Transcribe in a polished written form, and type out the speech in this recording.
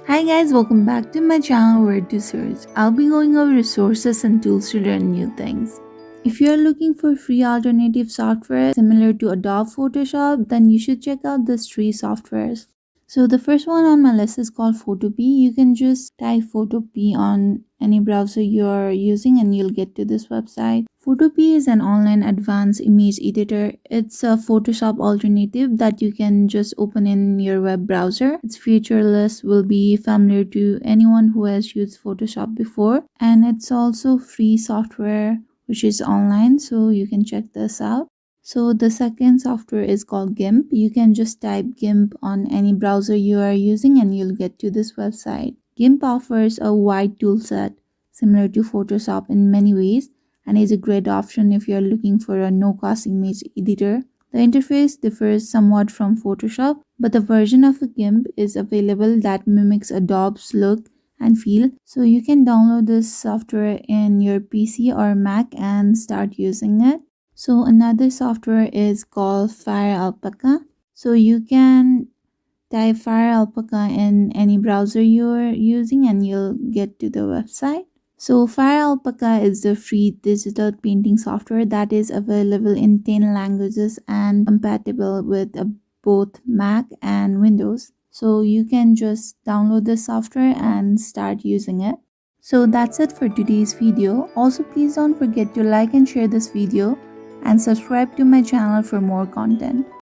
Hi guys, welcome back to my channel Where to Search. I'll be going over resources and tools to learn new things. If you are looking for free alternative software similar to Adobe Photoshop, then you should check out these three softwares. So the first one on my list is called Photopea. You can just type Photopea on any browser you're using and you'll get to this website. Photopea is an online advanced image editor. It's a Photoshop alternative that you can just open in your web browser. Its feature list will be familiar to anyone who has used Photoshop before, and it's also free software which is online, so you can check this out. So the second software is called GIMP. You can just type GIMP on any browser you are using and you'll get to this website. GIMP offers a wide toolset similar to Photoshop in many ways and is a great option if you are looking for a no-cost image editor. The interface differs somewhat from Photoshop, but the version of GIMP is available that mimics Adobe's look and feel. So you can download this software in your PC or Mac and start using it. So another software is called Fire Alpaca. So you can type Fire Alpaca in any browser you're using and you'll get to the website. So Fire Alpaca is the free digital painting software that is available in 10 languages and compatible with both Mac and Windows. So you can just download the software and start using it. So that's it for today's video. Also, please don't forget to like and share this video and subscribe to my channel for more content.